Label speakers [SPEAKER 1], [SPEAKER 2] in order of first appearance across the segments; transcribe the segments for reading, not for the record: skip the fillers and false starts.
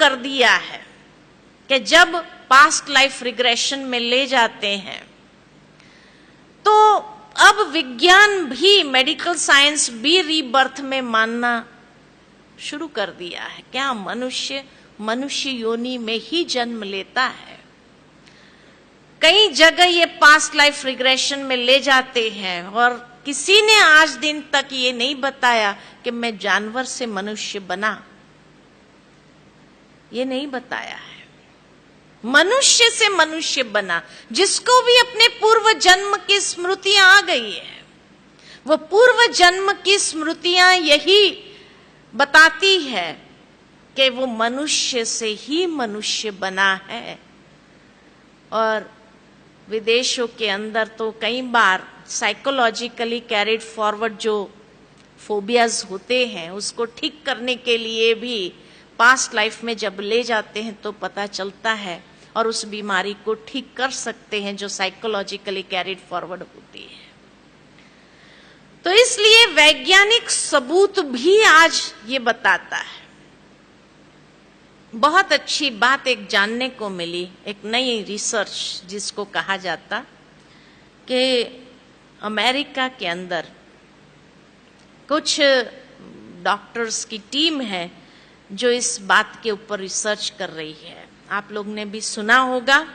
[SPEAKER 1] कर दिया है कि जब पास्ट लाइफ रिग्रेशन में ले जाते हैं तो अब विज्ञान भी, मेडिकल साइंस भी रीबर्थ में मानना शुरू कर दिया है। क्या मनुष्य योनि में ही जन्म लेता है? कई जगह ये पास्ट लाइफ रिग्रेशन में ले जाते हैं और किसी ने आज दिन तक ये नहीं बताया कि मैं जानवर से मनुष्य बना, ये नहीं बताया है। मनुष्य से मनुष्य बना, जिसको भी अपने पूर्व जन्म की स्मृतियां आ गई है, वो पूर्व जन्म की स्मृतियां यही बताती है कि वो मनुष्य से ही मनुष्य बना है। और विदेशों के अंदर तो कई बार साइकोलॉजिकली कैरिड फॉरवर्ड जो फोबियाज होते हैं उसको ठीक करने के लिए भी पास्ट लाइफ में जब ले जाते हैं तो पता चलता है और उस बीमारी को ठीक कर सकते हैं जो साइकोलॉजिकली कैरिड फॉरवर्ड होती है। तो इसलिए वैज्ञानिक सबूत भी आज ये बताता है। बहुत अच्छी बात एक जानने को मिली, एक नई रिसर्च जिसको कहा जाता कि अमेरिका के अंदर कुछ डॉक्टर्स की टीम है जो इस बात के ऊपर रिसर्च कर रही है। आप लोग ने भी सुना होगा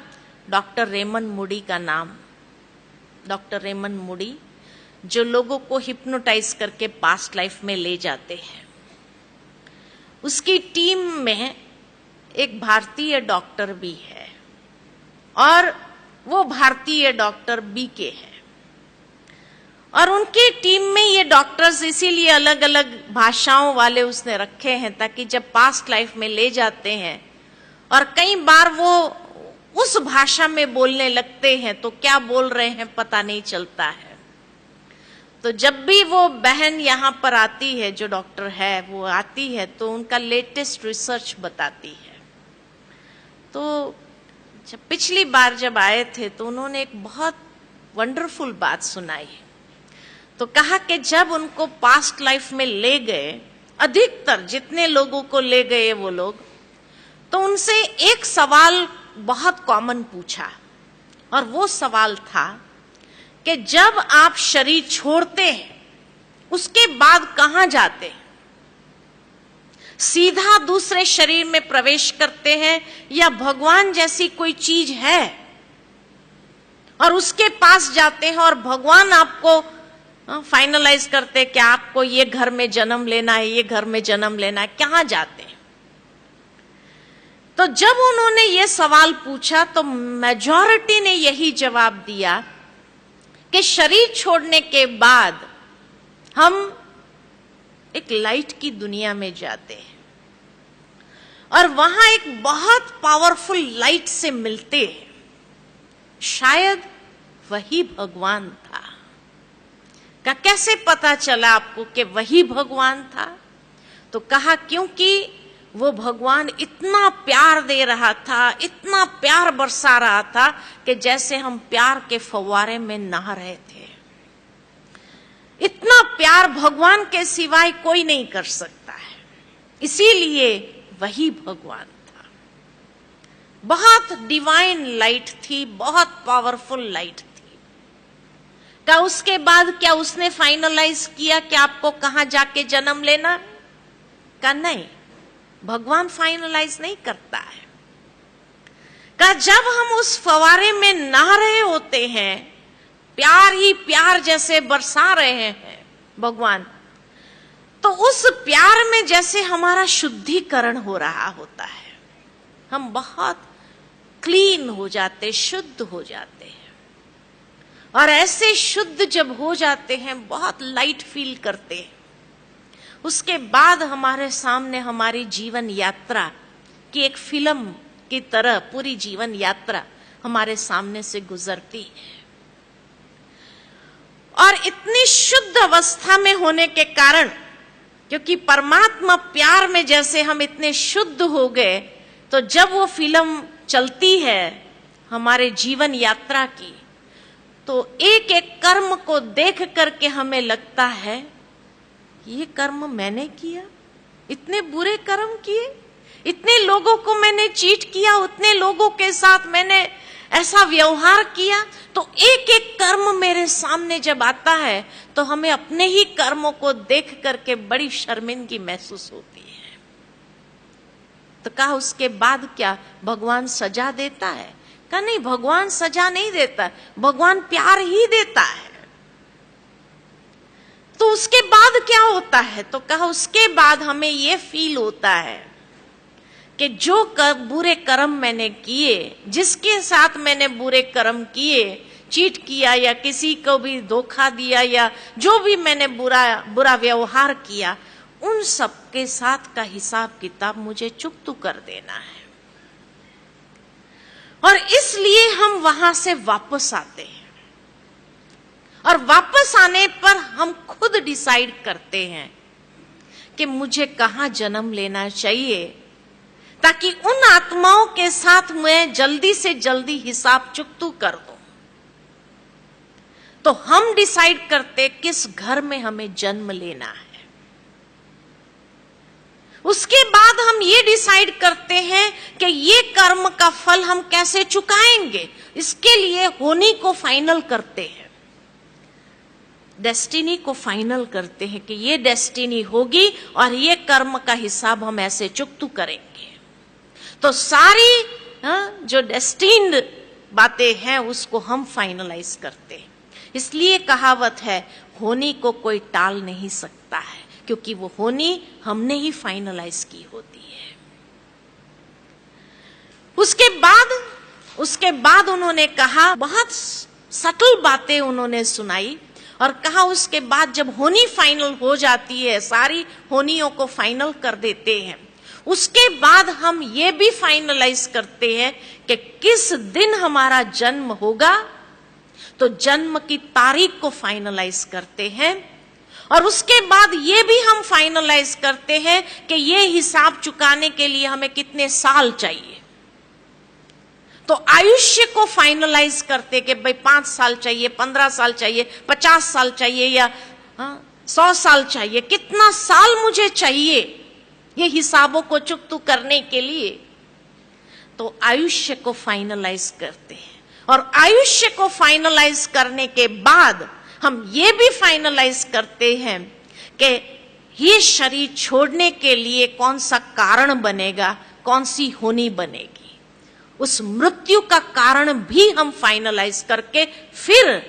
[SPEAKER 1] डॉक्टर रेमंड मूडी का नाम। डॉक्टर रेमंड मूडी जो लोगों को हिप्नोटाइज करके पास्ट लाइफ में ले जाते हैं, उसकी टीम में एक भारतीय डॉक्टर भी है और वो भारतीय डॉक्टर बीके है। और उनकी टीम में ये डॉक्टर्स इसीलिए अलग अलग भाषाओं वाले उसने रखे हैं ताकि जब पास्ट लाइफ में ले जाते हैं और कई बार वो उस भाषा में बोलने लगते हैं तो क्या बोल रहे हैं पता नहीं चलता है। तो जब भी वो बहन यहाँ पर आती है, जो डॉक्टर है वो आती है, तो उनका लेटेस्ट रिसर्च बताती है। तो जब पिछली बार जब आए थे तो उन्होंने एक बहुत वंडरफुल बात सुनाई। तो कहा कि जब उनको पास्ट लाइफ में ले गए, अधिकतर जितने लोगों को ले गए वो लोग, तो उनसे एक सवाल बहुत कॉमन पूछा और वो सवाल था कि जब आप शरीर छोड़ते हैं उसके बाद कहां जाते हैं? सीधा दूसरे शरीर में प्रवेश करते हैं या भगवान जैसी कोई चीज है और उसके पास जाते हैं और भगवान आपको फाइनलाइज करते कि आपको ये घर में जन्म लेना है, ये घर में जन्म लेना है, कहां जाते हैं? तो जब उन्होंने ये सवाल पूछा तो मेजॉरिटी ने यही जवाब दिया कि शरीर छोड़ने के बाद हम एक लाइट की दुनिया में जाते हैं और वहां एक बहुत पावरफुल लाइट से मिलते हैं। शायद वही भगवान था। का कैसे पता चला आपको कि वही भगवान था? तो कहा क्योंकि वो भगवान इतना प्यार दे रहा था, इतना प्यार बरसा रहा था कि जैसे हम प्यार के फव्वारे में नहा रहे थे। इतना प्यार भगवान के सिवाय कोई नहीं कर सकता है, इसीलिए वही भगवान था। बहुत डिवाइन लाइट थी, बहुत पावरफुल लाइट थी। क्या उसके बाद क्या उसने फाइनलाइज किया कि आपको कहां जाके जन्म लेना? का नहीं, भगवान फाइनलाइज नहीं करता है। का जब हम उस फवारे में नहा रहे होते हैं, प्यार ही प्यार जैसे बरसा रहे हैं भगवान, तो उस प्यार में जैसे हमारा शुद्धिकरण हो रहा होता है, हम बहुत क्लीन हो जाते, शुद्ध हो जाते हैं। और ऐसे शुद्ध जब हो जाते हैं, बहुत लाइट फील करते हैं, उसके बाद हमारे सामने हमारी जीवन यात्रा की एक फिल्म की तरह पूरी जीवन यात्रा हमारे सामने से गुजरती है। और इतनी शुद्ध अवस्था में होने के कारण, क्योंकि परमात्मा प्यार में जैसे हम इतने शुद्ध हो गए, तो जब वो फिल्म चलती है हमारे जीवन यात्रा की, तो एक एक कर्म को देख करके हमें लगता है ये कर्म मैंने किया, इतने बुरे कर्म किए, इतने लोगों को मैंने चीट किया, उतने लोगों के साथ मैंने ऐसा व्यवहार किया। तो एक एक कर्म मेरे सामने जब आता है तो हमें अपने ही कर्मों को देख करके बड़ी शर्मिंदगी महसूस होती है। तो कहा उसके बाद क्या भगवान सजा देता है? कहा नहीं, भगवान सजा नहीं देता, भगवान प्यार ही देता है। तो उसके बाद क्या होता है? तो कहा उसके बाद हमें यह फील होता है कि जो बुरे कर्म मैंने किए, जिसके साथ मैंने बुरे कर्म किए, चीट किया या किसी को भी धोखा दिया या जो भी मैंने बुरा व्यवहार किया, उन सब के साथ का हिसाब किताब मुझे चुकतू कर देना है। और इसलिए हम वहां से वापस आते हैं, और वापस आने पर हम खुद डिसाइड करते हैं कि मुझे कहां जन्म लेना चाहिए, ताकि उन आत्माओं के साथ मैं जल्दी से जल्दी हिसाब चुकतू कर दूं। तो हम डिसाइड करते किस घर में हमें जन्म लेना है। उसके बाद हम ये डिसाइड करते हैं कि ये कर्म का फल हम कैसे चुकाएंगे। इसके लिए होनी को फाइनल करते हैं, डेस्टिनी को फाइनल करते हैं कि ये डेस्टिनी होगी और ये कर्म का हिसाब हम ऐसे चुकतू करेंगे। तो सारी जो डेस्टिन्ड बातें हैं उसको हम फाइनलाइज करते हैं। इसलिए कहावत है, होनी को कोई टाल नहीं सकता है, क्योंकि वो होनी हमने ही फाइनलाइज की होती है। उसके बाद उन्होंने कहा, बहुत सटल बातें उन्होंने सुनाई और कहा उसके बाद जब होनी फाइनल हो जाती है, सारी होनियों को फाइनल कर देते हैं, उसके बाद हम ये भी फाइनलाइज करते हैं कि किस दिन हमारा जन्म होगा। तो जन्म की तारीख को फाइनलाइज करते हैं, और उसके बाद ये भी हम फाइनलाइज करते हैं कि ये हिसाब चुकाने के लिए हमें कितने साल चाहिए। तो आयुष्य को फाइनलाइज करते कि भाई 5 साल चाहिए, 15 साल चाहिए, 50 साल चाहिए या 100 साल चाहिए, कितना साल मुझे चाहिए ये हिसाबों को चुकतू करने के लिए। तो आयुष्य को फाइनलाइज करते हैं, और आयुष्य को फाइनलाइज करने के बाद हम ये भी फाइनलाइज करते हैं कि ये शरीर छोड़ने के लिए कौन सा कारण बनेगा, कौन सी होनी बनेगी। उस मृत्यु का कारण भी हम फाइनलाइज करके फिर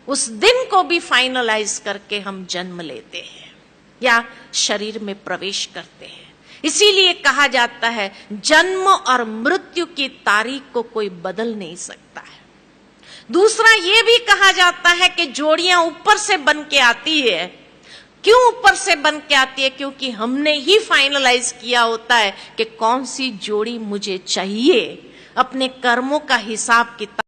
[SPEAKER 1] उस दिन को भी फाइनलाइज करके हम जन्म लेते हैं या शरीर में प्रवेश करते हैं। इसीलिए कहा जाता है जन्म और मृत्यु की तारीख को कोई बदल नहीं सकता है। दूसरा ये भी कहा जाता है कि जोड़ियां ऊपर से बन के आती है। क्यों ऊपर से बन के आती है? क्योंकि हमने ही फाइनलाइज किया होता है कि कौन सी जोड़ी मुझे चाहिए। अपने कर्मों का हिसाब किताब